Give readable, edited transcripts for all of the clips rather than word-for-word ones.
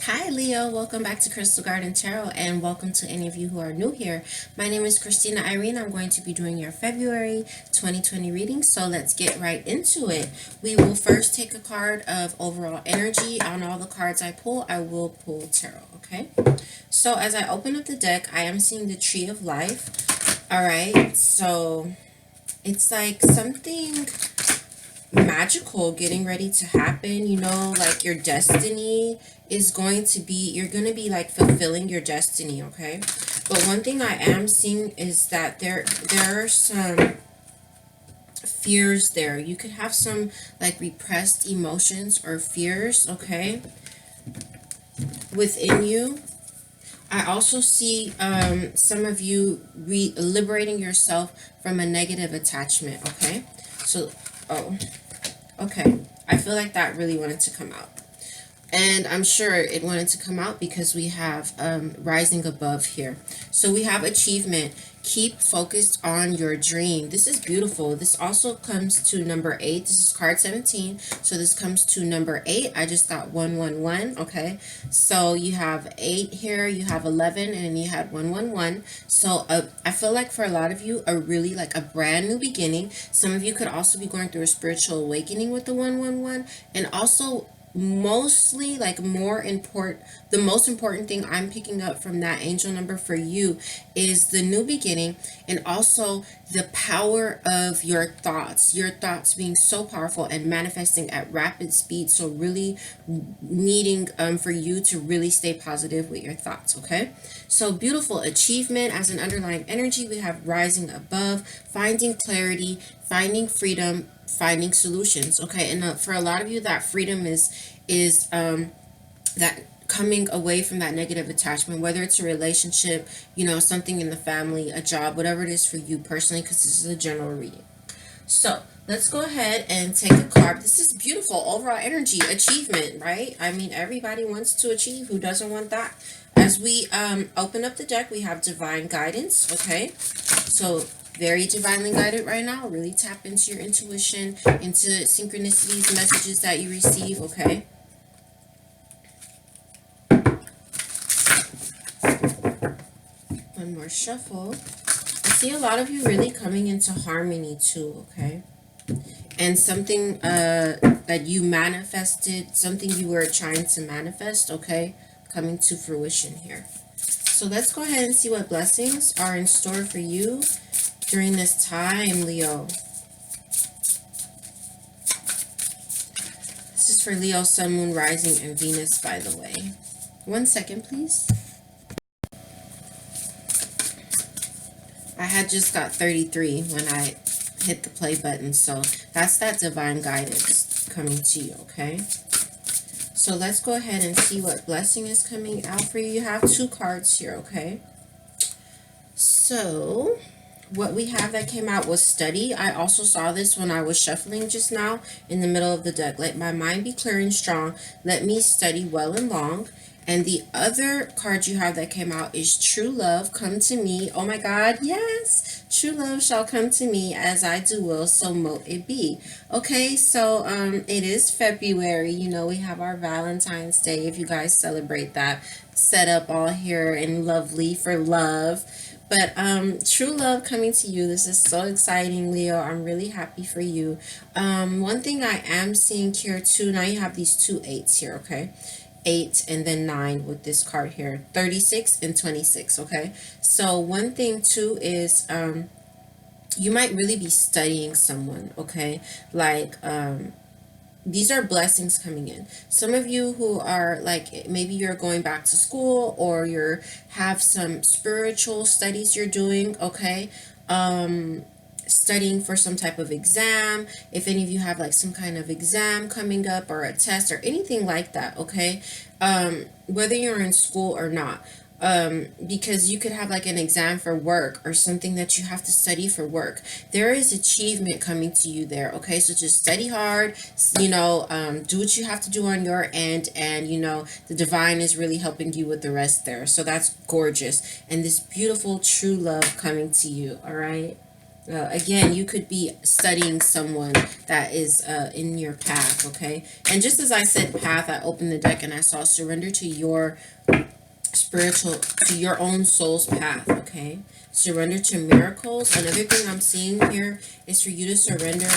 Hi Leo, welcome back to Crystal Garden Tarot and welcome to any of you who are new here. My name is Christina Irene. I'm going to be doing your February 2020 reading, so let's get right into it. We will first take a card of overall energy. On all the cards I pull, I will pull tarot, okay? So as I open up the deck, I am seeing the Tree of Life. All right, so it's like something magical getting ready to happen, like your destiny is going to be, you're going to be like fulfilling your destiny, okay? But one thing I am seeing is that there are some fears there. You could have some like repressed emotions or fears, okay, within you. I also see some of you liberating yourself from a negative attachment, okay? So, oh, okay. I feel like that really wanted to come out. And I'm sure it wanted to come out because we have rising above here. So we have achievement. Keep focused on your dream. This is beautiful. This also comes to number 8. This is card 17. So this comes to number 8. I just got 111. Okay. So you have 8 here. You have 11. And then you had 111. So I feel like for a lot of you, a really like a brand new beginning. Some of you could also be going through a spiritual awakening with the 111. And also mostly like the most important thing I'm picking up from that angel number for you is the new beginning, and also the power of your thoughts being so powerful and manifesting at rapid speed. So really needing for you to really stay positive with your thoughts, okay? So beautiful achievement. As an underlying energy, we have rising above, finding clarity, finding freedom, finding solutions, okay? And for a lot of you, that freedom is that coming away from that negative attachment, whether it's a relationship, something in the family, a job, whatever it is for you personally, because this is a general reading. So let's go ahead and take a card. This is beautiful overall energy, achievement, right? I mean, everybody wants to achieve. Who doesn't want that? As we open up the deck, we have divine guidance, okay? So very divinely guided right now. Really tap into your intuition, into synchronicities, messages that you receive, okay? One more shuffle. I see a lot of you really coming into harmony too, okay? And something that you manifested, something you were trying to manifest, okay? Coming to fruition here. So let's go ahead and see what blessings are in store for you during this time, Leo. This is for Leo, Sun, Moon, Rising, and Venus, by the way. 1 second, please. I had just got 33 when I hit the play button, so that's that divine guidance coming to you, okay? So let's go ahead and see what blessing is coming out for you. You have 2 cards here, okay? So what we have that came out was study. I also saw this when I was shuffling just now in the middle of the deck. Let my mind be clear and strong. Let me study well and long. And the other card you have that came out is true love, come to me. Oh my God, yes. True love shall come to me as I do will, so mote it be. Okay, so it is February. We have our Valentine's Day, if you guys celebrate that. Set up all here and lovely for love. But true love coming to you. This is so exciting, Leo. I'm really happy for you. One thing I am seeing here too, now you have these 2 8s here, okay? 8 and then 9 with this card here, 36 and 26, okay? So one thing too is you might really be studying someone, okay? Like these are blessings coming in. Some of you who are like, maybe you're going back to school, or you're have some spiritual studies you're doing, okay? Studying for some type of exam. If any of you have like some kind of exam coming up, or a test or anything like that, okay? Whether you're in school or not, because you could have like an exam for work or something that you have to study for work. There is achievement coming to you there, okay? So just study hard, do what you have to do on your end, and the divine is really helping you with the rest there. So that's gorgeous. And this beautiful true love coming to you, all right? Again, you could be studying someone that is in your path, okay? And just as I said path, I opened the deck and I saw surrender to your spiritual, to your own soul's path, okay? Surrender to miracles. Another thing I'm seeing here is for you to surrender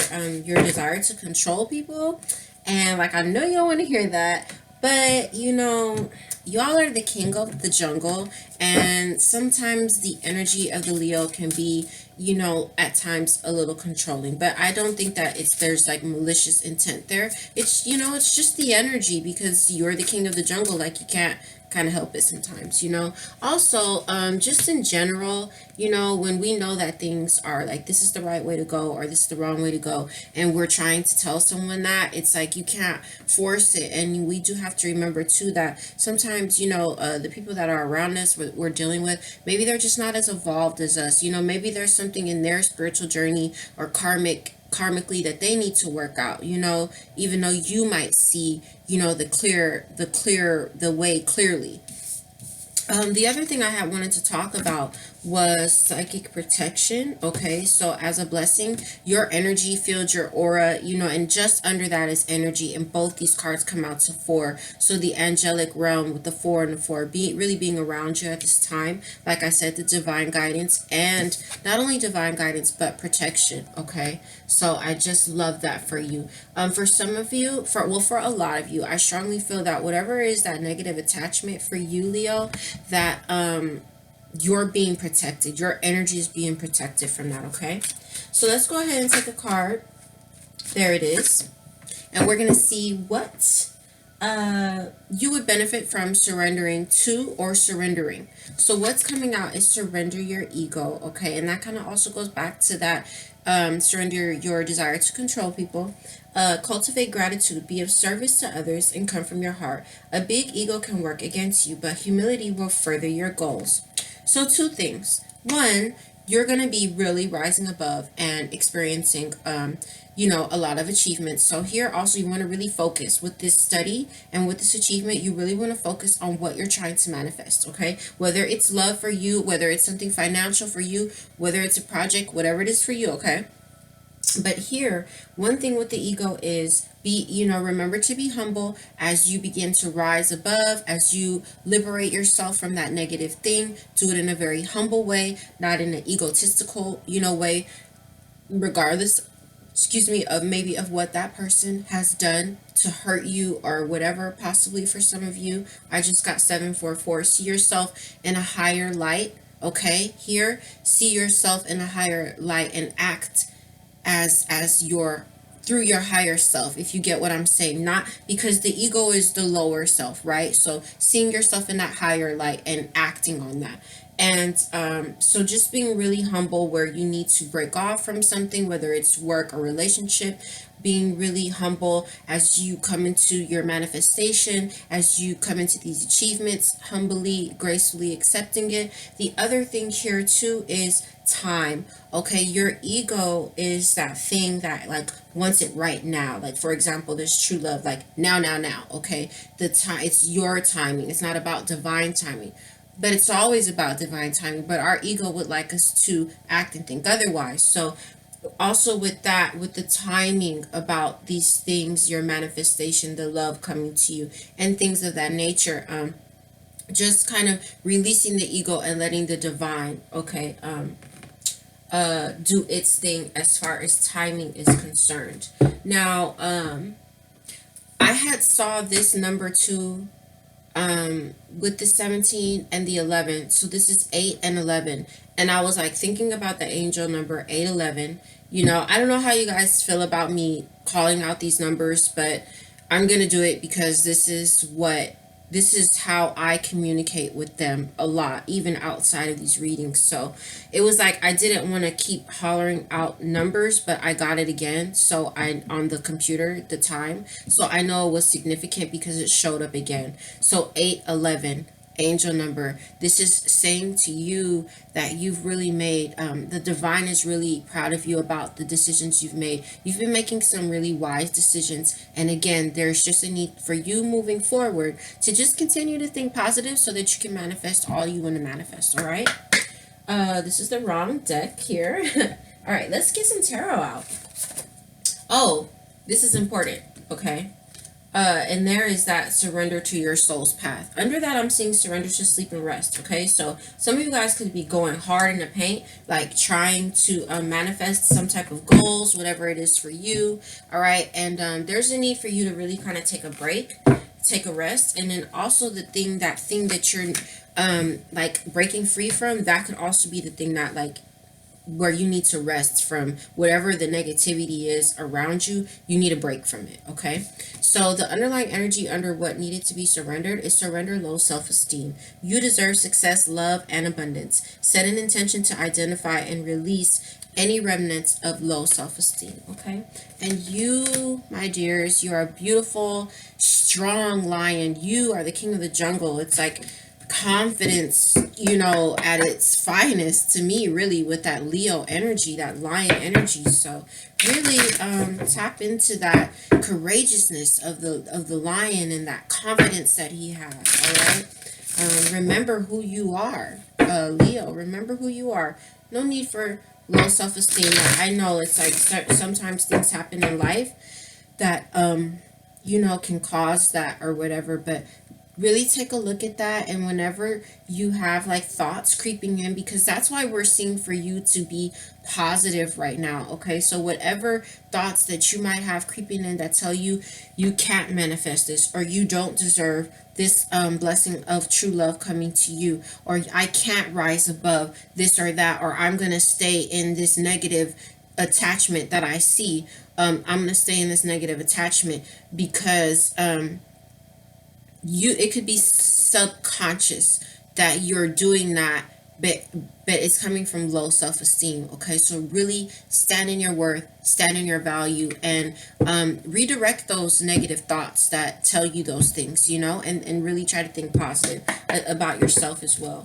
your desire to control people. And like, I know you don't want to hear that, but you know, y'all are the king of the jungle, and sometimes the energy of the Leo can be, you know, at times a little controlling. But I don't think that there's like malicious intent there. It's, you know, it's just the energy, because you're the king of the jungle. Like, you can't kind of help it sometimes, you know. Also, just in general, you know, when we know that things are like, this is the right way to go or this is the wrong way to go, and we're trying to tell someone that, it's like you can't force it. And we do have to remember too that sometimes, you know, the people that are around us, we're dealing with, maybe they're just not as evolved as us. You know, maybe there's something in their spiritual journey or karmically that they need to work out, you know, even though you might see, you know, the way clearly. The other thing I had wanted to talk about was psychic protection. Okay, so as a blessing, your energy field, your aura, you know, and just under that is energy. And both these cards come out to four. So the angelic realm with the four and the four, really being around you at this time. Like I said, the divine guidance, and not only divine guidance, but protection. Okay, so I just love that for you. For some of you, for a lot of you, I strongly feel that whatever is that negative attachment for you, Leo, that you're being protected. Your energy is being protected from that, okay? So let's go ahead and take a card. There it is. And we're going to see what you would benefit from surrendering to or surrendering. So what's coming out is surrender your ego, okay? And that kind of also goes back to that surrender your desire to control people. Cultivate gratitude, be of service to others, and come from your heart. A big ego can work against you, but humility will further your goals. So two things. One, you're going to be really rising above and experiencing, you know, a lot of achievements. So here also, you want to really focus with this study and with this achievement. You really want to focus on what you're trying to manifest, okay? Whether it's love for you, whether it's something financial for you, whether it's a project, whatever it is for you, okay? But here, one thing with the ego is remember to be humble as you begin to rise above, as you liberate yourself from that negative thing. Do it in a very humble way, not in an egotistical, way, regardless, of maybe of what that person has done to hurt you or whatever. Possibly for some of you, I just got 744. See yourself in a higher light, okay? Here, see yourself in a higher light and act as your through your higher self, if you get what I'm saying. Not because the ego is the lower self, right? So seeing yourself in that higher light and acting on that. And so just being really humble where you need to break off from something, whether it's work or relationship. Being really humble as you come into your manifestation, as you come into these achievements, humbly, gracefully accepting it. The other thing here too is time. Okay, your ego is that thing that like wants it right now. Like, for example, there's true love, like now. Okay, the time, it's your timing. It's not about divine timing, but it's always about divine timing. But our ego would like us to act and think otherwise. So also with that, with the timing about these things, your manifestation, the love coming to you, and things of that nature, just kind of releasing the ego and letting the divine, okay, do its thing as far as timing is concerned. Now, I had saw this number two with the 17 and the 11. So this is 8 and 11. And I was like thinking about the angel number 811. I don't know how you guys feel about me calling out these numbers, but I'm going to do it because this is how I communicate with them a lot, even outside of these readings. So it was like I didn't want to keep hollering out numbers, but I got it again. So I on the computer the time. So I know it was significant because it showed up again. So 811, angel number. This is saying to you that you've really made, the divine is really proud of you about the decisions you've made. You've been making some really wise decisions. And again, there's just a need for you moving forward to just continue to think positive so that you can manifest all you want to manifest. All right. This is the wrong deck here. All right, let's get some tarot out. Oh, this is important, okay? And there is that surrender to your soul's path. Under that, I'm seeing surrender to sleep and rest. Okay, so some of you guys could be going hard in the paint, like trying to manifest some type of goals, whatever it is for you. All right, and there's a need for you to really kind of take a break, take a rest, and then also that thing that you're like breaking free from. That could also be the thing that like where you need to rest from whatever the negativity is around you. You need a break from it. Okay, so the underlying energy under what needed to be surrendered is surrender low self-esteem. You deserve success, love, and abundance. Set an intention to identify and release any remnants of low self-esteem. Okay, and you, my dears, you are a beautiful, strong lion. You are the king of the jungle. It's like confidence, at its finest to me, really, with that Leo energy, that lion energy. So really tap into that courageousness of the lion and that confidence that he has. All right, remember who you are, Leo. Remember who you are. No need for low self-esteem. I know it's like sometimes things happen in life that can cause that or whatever, but really take a look at that. And whenever you have like thoughts creeping in, because that's why we're seeing for you to be positive right now. Okay, so whatever thoughts that you might have creeping in that tell you you can't manifest this, or you don't deserve this blessing of true love coming to you, or I can't rise above this or that, or I'm gonna stay in this negative attachment that I see. I'm gonna stay in this negative attachment because it could be subconscious that you're doing that, but it's coming from low self-esteem. Okay, so really stand in your worth, stand in your value, and redirect those negative thoughts that tell you those things, and really try to think positive about yourself as well.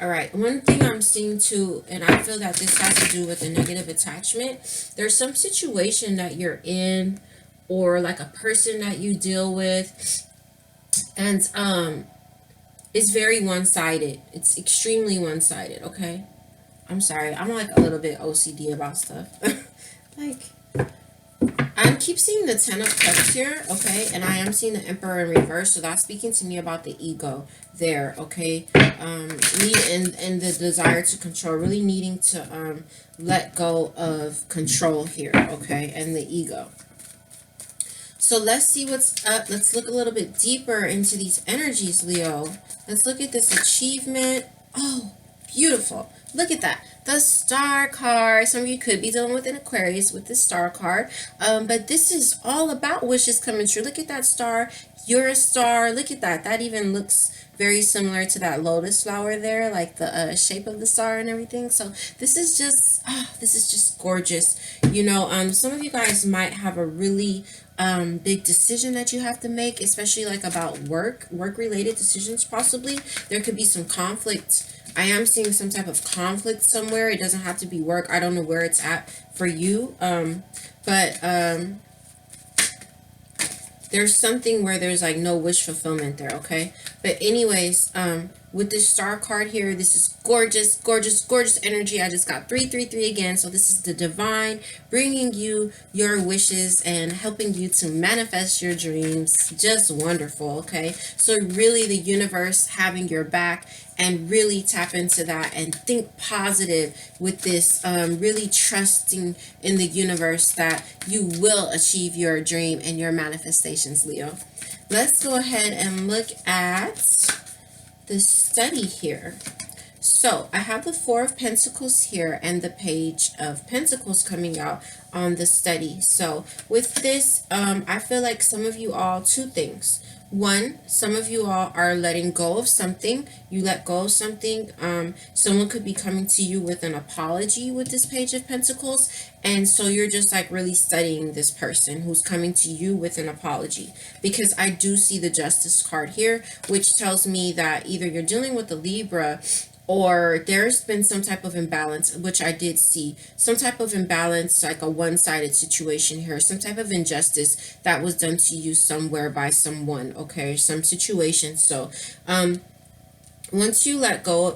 All right, one thing I'm seeing too, and I feel that this has to do with a negative attachment. There's some situation that you're in, or like a person that you deal with, and it's very one-sided. It's extremely one-sided. Okay, I'm sorry, I'm like a little bit OCD about stuff. Like, I keep seeing the 10 of Cups here. Okay, and I am seeing the Emperor in reverse, so that's speaking to me about the ego there. Okay, need and the desire to control, really needing to let go of control here. Okay, and the ego. So let's see what's up. Let's look a little bit deeper into these energies, Leo. Let's look at this achievement. Oh, beautiful. Look at that. The Star card. Some of you could be dealing with an Aquarius with the Star card. But this is all about wishes coming true. Look at that star. You're a star. Look at that. That even looks very similar to that lotus flower there, like the shape of the star and everything. So this is just gorgeous. Some of you guys might have a really big decision that you have to make, especially like about work related decisions. Possibly there could be some conflict. I am seeing some type of conflict somewhere. It doesn't have to be work. I don't know where it's at for you, but there's something where there's like no wish fulfillment there. Okay, but anyways, with this star card here, this is gorgeous, gorgeous, gorgeous energy. I just got 333 again. So this is the divine bringing you your wishes and helping you to manifest your dreams. Just wonderful. Okay, so really the universe having your back, and really tap into that and think positive with this, really trusting in the universe that you will achieve your dream and your manifestations, Leo. Let's go ahead and look at the study here. So I have the Four of Pentacles here and the Page of Pentacles coming out on the study. So with this, I feel like some of you all, two things. One, some of you all are letting go of something. You let go of something. Someone could be coming to you with an apology with this Page of Pentacles. And so you're just like really studying this person who's coming to you with an apology. Because I do see the Justice card here, which tells me that either you're dealing with a Libra, or there's been some type of imbalance, which I did see. Some type of imbalance, like a one-sided situation here. Some type of injustice that was done to you somewhere by someone, okay? Some situation. So, once you let go,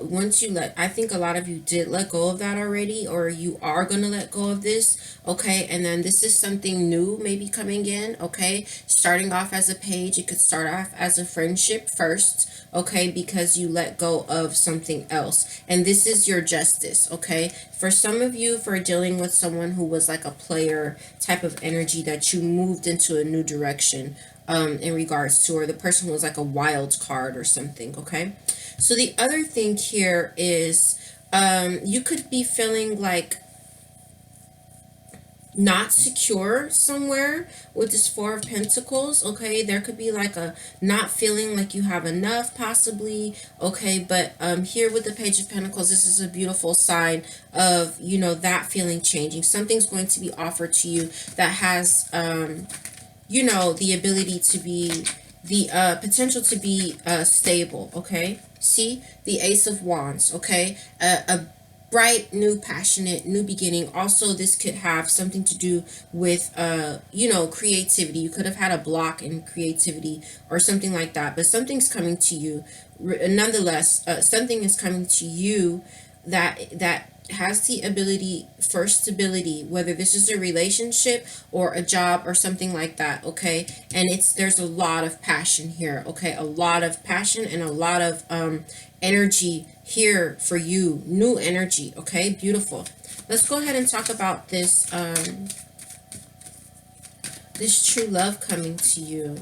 I think a lot of you did let go of that already, or you are going to let go of this, okay? And then this is something new maybe coming in, okay? Starting off as a page, it could start off as a friendship first, okay? Because you let go of something else. And this is your justice, okay? For some of you, for dealing with someone who was like a player type of energy that you moved into a new direction, in regards to, or the person was like a wild card or something, okay? So the other thing here is you could be feeling like not secure somewhere with this Four of Pentacles, okay? There could be like a not feeling like you have enough possibly, okay? But here with the Page of Pentacles, this is a beautiful sign of, you know, that feeling changing. Something's going to be offered to you that has you know, the ability to be, the potential to be stable, okay? See, the Ace of Wands, okay? A bright, new, passionate, new beginning. Also, this could have something to do with, you know, creativity. You could have had a block in creativity or something like that, but something's coming to you. Nonetheless, something is coming to you that has the ability for stability, whether this is a relationship or a job or something like that, okay? And there's a lot of passion here, okay? A lot of passion and a lot of energy here for you, new energy, okay? Beautiful. Let's go ahead and talk about this this true love coming to you.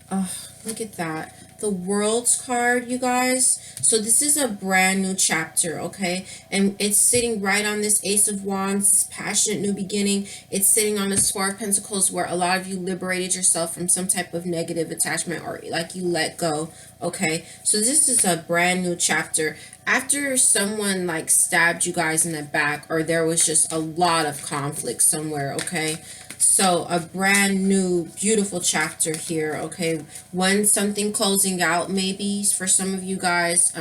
Oh, look at that. The World's card, you guys. So this is a brand new chapter, okay? And it's sitting right on this Ace of Wands, this passionate new beginning. It's sitting on this Four of Pentacles where a lot of you liberated yourself from some type of negative attachment, or like you let go, okay? So this is a brand new chapter. After someone like stabbed you guys in the back, or there was just a lot of conflict somewhere, okay? So a brand new, beautiful chapter here, okay? Something closing out, maybe, for some of you guys.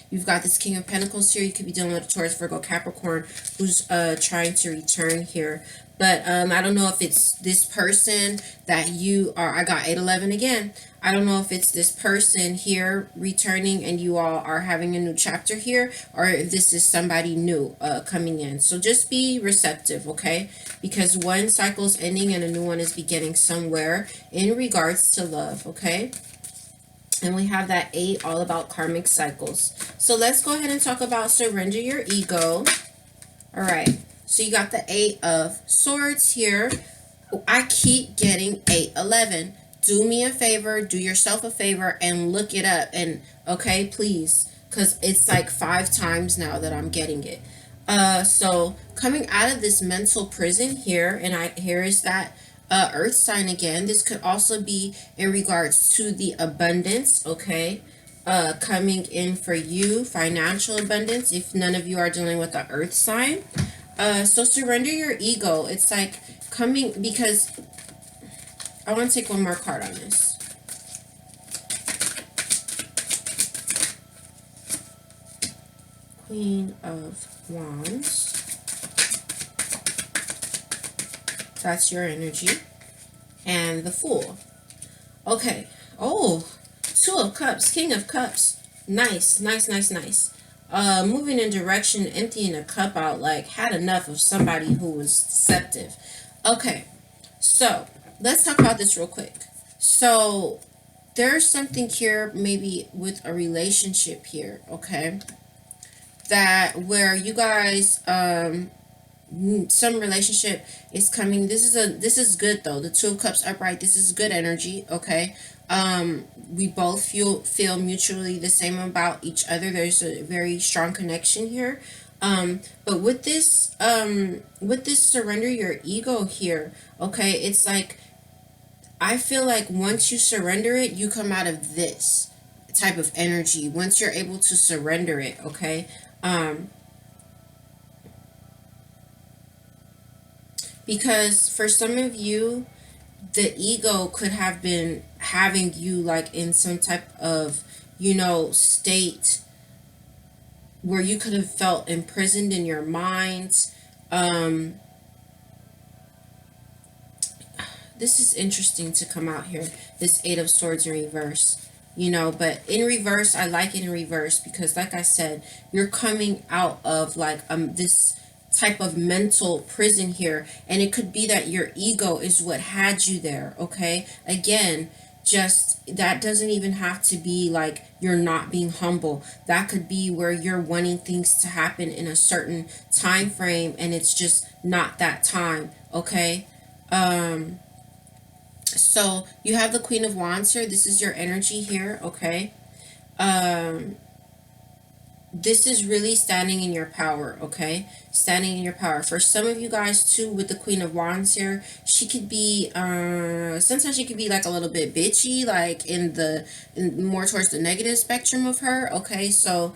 You've got this King of Pentacles here. You could be dealing with a Taurus, Virgo, Capricorn who's trying to return here. But I don't know if it's this person that you are. I got 811 again. I don't know if it's this person here returning and you all are having a new chapter here, or if this is somebody new coming in. So just be receptive, okay? Because one cycle is ending and a new one is beginning somewhere in regards to love, okay? And we have that 8, all about karmic cycles. So let's go ahead and talk about surrender your ego. All right. So you got the 8 of Swords here. I keep getting 811. Do me a favor, do yourself a favor, and look it up. And okay, please, because it's like 5 times now that I'm getting it. So coming out of this mental prison here, and here is that earth sign again. This could also be in regards to the abundance, okay? Coming in for you, financial abundance, if none of you are dealing with the earth sign. So surrender your ego. It's like coming, because I want to take one more card on this. Queen of Wands. That's your energy. And the Fool. Okay. Oh, Two of Cups, King of Cups. Nice, nice, nice, nice. Moving in direction, emptying a cup out, like had enough of somebody who was deceptive. Okay, so let's talk about this real quick. So there's something here, maybe with a relationship here, okay? That where you guys, some relationship is coming. This is good though. The Two of Cups upright. This is good energy, okay? We both feel mutually the same about each other. There's a very strong connection here. But with this surrender your ego here, okay, it's like, I feel like once you surrender it, you come out of this type of energy. Once you're able to surrender it, okay? Because for some of you, the ego could have been having you like in some type of, you know, state where you could have felt imprisoned in your mind. This is interesting to come out here. This 8 of Swords in reverse. you know. But in reverse, I like it in reverse because, like I said, you're coming out of like this type of mental prison here, and it could be that your ego is what had you there. Okay, again, just that doesn't even have to be like you're not being humble. That could be where you're wanting things to happen in a certain time frame and it's just not that time. Okay, um so you have the Queen of Wands here. This is your energy here. Okay, um this is really standing in your power. Okay, standing in your power. For some of you guys too, with the Queen of Wands here, she could be sometimes she could be like a little bit bitchy, like more towards the negative spectrum of her. Okay, so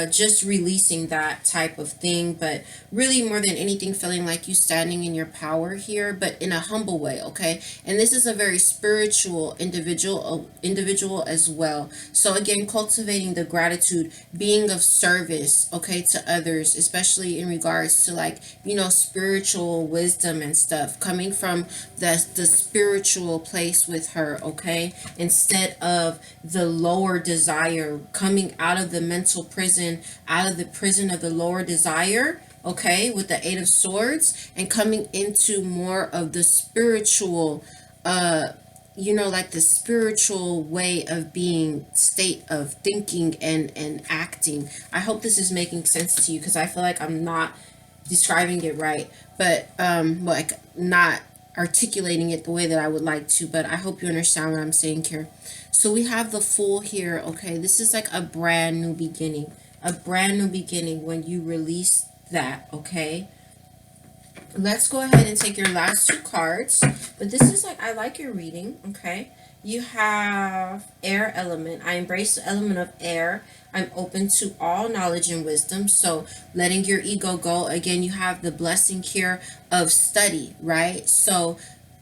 just releasing that type of thing, but really more than anything feeling like you standing in your power here, but in a humble way. Okay, and this is a very spiritual individual as well. So again, cultivating the gratitude, being of service, okay, to others, especially in regards to like, you know, spiritual wisdom and stuff, coming from the spiritual place with her. Okay, instead of the lower desire, coming out of the mental prison, out of the prison of the lower desire, okay, with the Eight of Swords, and coming into more of the spiritual, you know, like the spiritual way of being, state of thinking and acting. I hope this is making sense to you because I feel like I'm not describing it right, but like not articulating it the way that I would like to, but I hope you understand what I'm saying here. So we have the Fool here. Okay, this is like a brand new beginning, a brand new beginning when you release that. Okay, let's go ahead and take your last two cards. But this is like, I like your reading. Okay, you have air element. I embrace the element of air. I'm open to all knowledge and wisdom. So letting your ego go. Again, you have the blessing here of study, right? So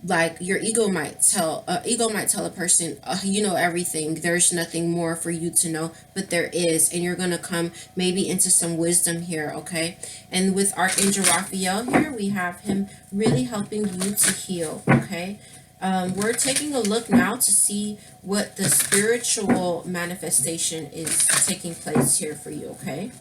like your ego might tell a person, you know everything, there's nothing more for you to know, but there is, and you're gonna come maybe into some wisdom here. Okay, and with Archangel Raphael here, we have him really helping you to heal. Okay, we're taking a look now to see what the spiritual manifestation is taking place here for you. Okay,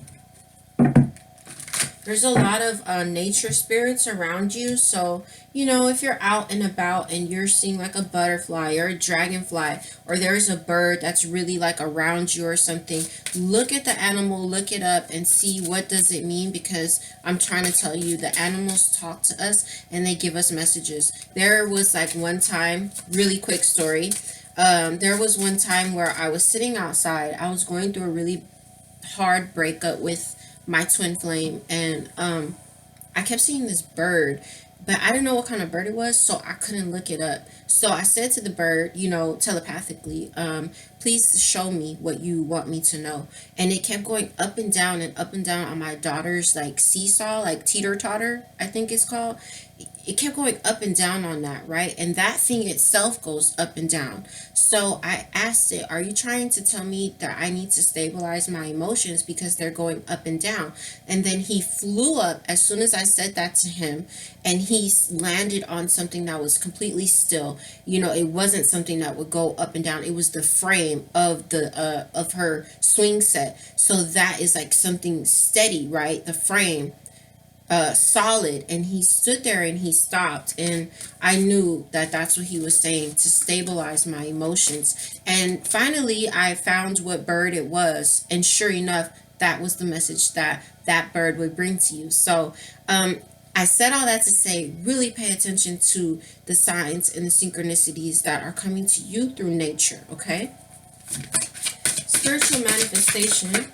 there's a lot of nature spirits around you. So, you know, if you're out and about and you're seeing like a butterfly or a dragonfly, or there's a bird that's really like around you or something, look at the animal, look it up and see what does it mean, because I'm trying to tell you, the animals talk to us and they give us messages. There was like one time, really quick story. There was one time where I was sitting outside. I was going through a really hard breakup with my twin flame, and I kept seeing this bird, but I didn't know what kind of bird it was, so I couldn't look it up. So I said to the bird, you know, telepathically, please show me what you want me to know. And it kept going up and down on my daughter's like seesaw, like teeter totter, I think it's called. It kept going up and down on that, right? And that thing itself goes up and down. So I asked it, are you trying to tell me that I need to stabilize my emotions because they're going up and down? And then he flew up as soon as I said that to him, and he landed on something that was completely still. You know, it wasn't something that would go up and down. It was the frame of the of her swing set. So that is like something steady, right? The frame, solid. And he stood there and he stopped, and I knew that that's what he was saying, to stabilize my emotions. And finally I found what bird it was, and sure enough, that was the message that that bird would bring to you. So I said all that to say, really pay attention to the signs and the synchronicities that are coming to you through nature. Okay, spiritual manifestation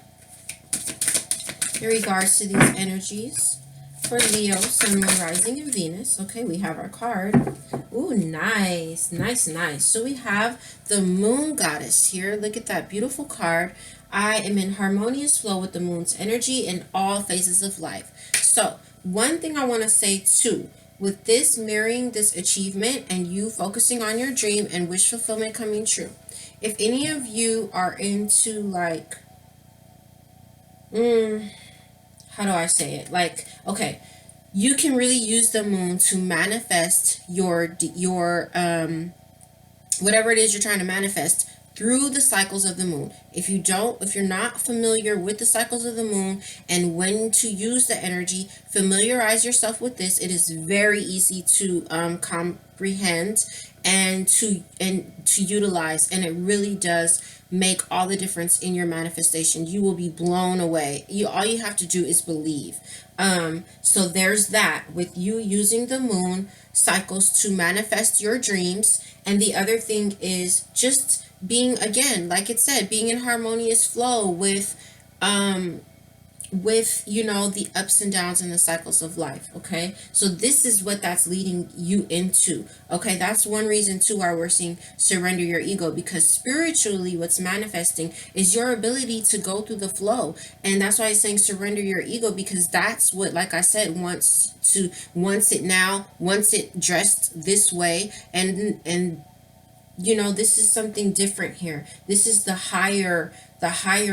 in regards to these energies for Leo, Sun, Moon, Rising, and Venus. Okay, we have our card. Ooh, nice, nice, nice. So we have the Moon Goddess here. Look at that beautiful card. I am in harmonious flow with the moon's energy in all phases of life. So one thing I want to say too, with this mirroring this achievement and you focusing on your dream and wish fulfillment coming true, if any of you are into like, how do I say it? Like, okay, you can really use the moon to manifest your whatever it is you're trying to manifest through the cycles of the moon. If you're not familiar with the cycles of the moon and when to use the energy, familiarize yourself with this. It is very easy to comprehend and to utilize, and it really does make all the difference in your manifestation. You will be blown away. All you have to do is believe. So there's that with you using the moon cycles to manifest your dreams. And the other thing is just being, again, like it said, being in harmonious flow with the ups and downs and the cycles of life. Okay, so this is what that's leading you into. Okay, that's one reason too why we're seeing surrender your ego, because spiritually what's manifesting is your ability to go through the flow. And that's why I'm saying surrender your ego, because that's what, like I said, wants it dressed this way, and this is something different here. This is the higher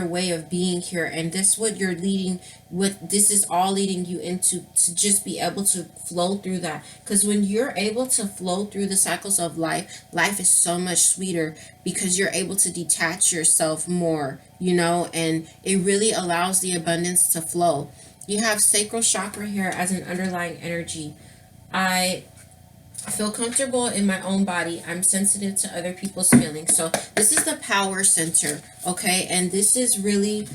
way of being here, and this what you're leading what this is all leading you into, to just be able to flow through that. Because when you're able to flow through the cycles of life is so much sweeter, because you're able to detach yourself more, and it really allows the abundance to flow. You have sacral chakra here as an underlying energy. I feel comfortable in my own body. I'm sensitive to other people's feelings. So this is the power center, okay? And this is really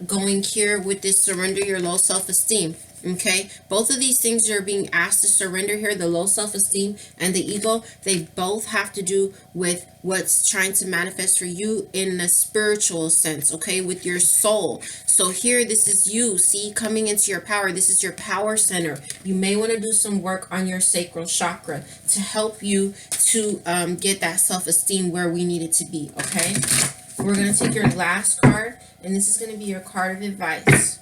going here with this surrender your low self-esteem. Okay, both of these things you're being asked to surrender here, the low self-esteem and the ego, they both have to do with what's trying to manifest for you in a spiritual sense, okay, with your soul. So here, this is you, see, coming into your power. This is your power center. You may want to do some work on your sacral chakra to help you to get that self-esteem where we need it to be, okay? We're going to take your last card, and this is going to be your card of advice.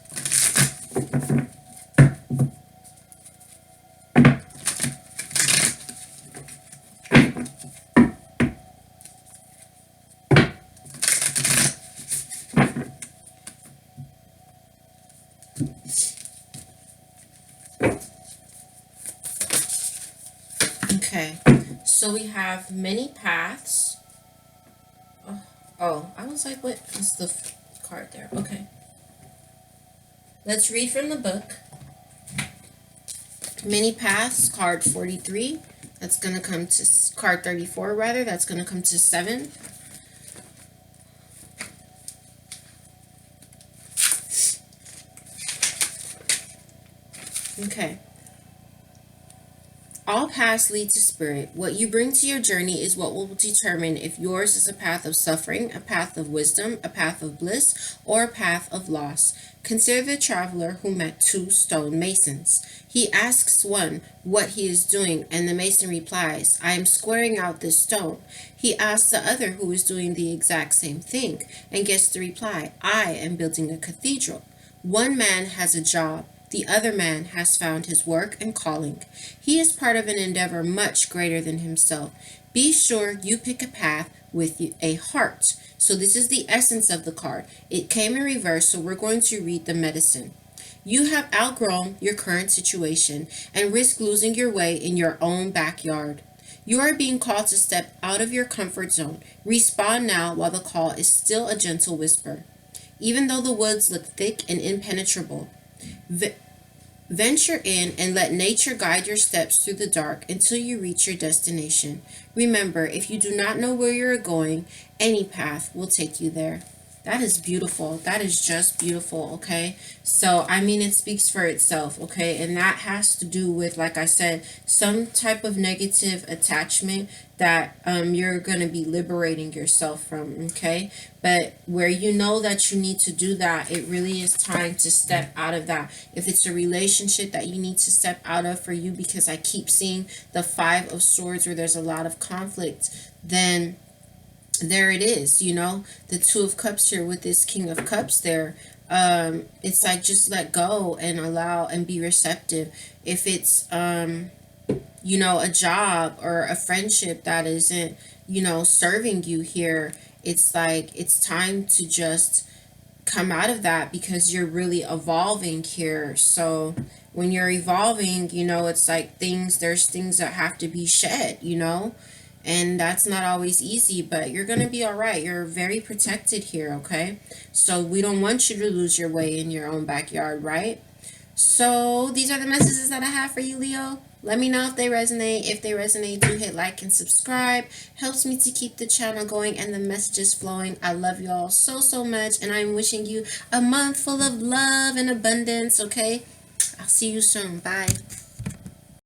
Okay, so we have many paths. Oh, I was like, what is the card there? Okay. Let's read from the book. Many paths, card 43. That's going to come to card 34, rather. That's going to come to 7. Okay. All paths lead to spirit. What you bring to your journey is what will determine if yours is a path of suffering, a path of wisdom, a path of bliss, or a path of loss. Consider the traveler who met 2 stone masons. He asks one what he is doing, and the mason replies, I am squaring out this stone. He asks the other who is doing the exact same thing, and gets the reply, I am building a cathedral. One man has a job. The other man has found his work and calling. He is part of an endeavor much greater than himself. Be sure you pick a path with a heart. So this is the essence of the card. It came in reverse, so we're going to read the medicine. You have outgrown your current situation and risk losing your way in your own backyard. You are being called to step out of your comfort zone. Respond now while the call is still a gentle whisper. Even though the woods look thick and impenetrable, venture in and let nature guide your steps through the dark until you reach your destination. Remember, if you do not know where you're going, any path will take you there. That is beautiful. That is just beautiful, okay? So, I mean, it speaks for itself, okay? And that has to do with, like I said, some type of negative attachment that you're going to be liberating yourself from, okay? But where you know that you need to do that, it really is time to step out of that. If it's a relationship that you need to step out of for you, because I keep seeing the 5 of Swords where there's a lot of conflict, then there it is, the 2 of Cups here with this King of Cups there. It's like, just let go and allow and be receptive. If it's a job or a friendship that isn't serving you here, it's like it's time to just come out of that, because you're really evolving here. So when you're evolving, it's like there's things that have to be shed. And that's not always easy, but you're going to be all right. You're very protected here, okay? So we don't want you to lose your way in your own backyard, right? So these are the messages that I have for you, Leo. Let me know if they resonate. If they resonate, do hit like and subscribe. Helps me to keep the channel going and the messages flowing. I love you all so, so much. And I'm wishing you a month full of love and abundance, okay? I'll see you soon. Bye.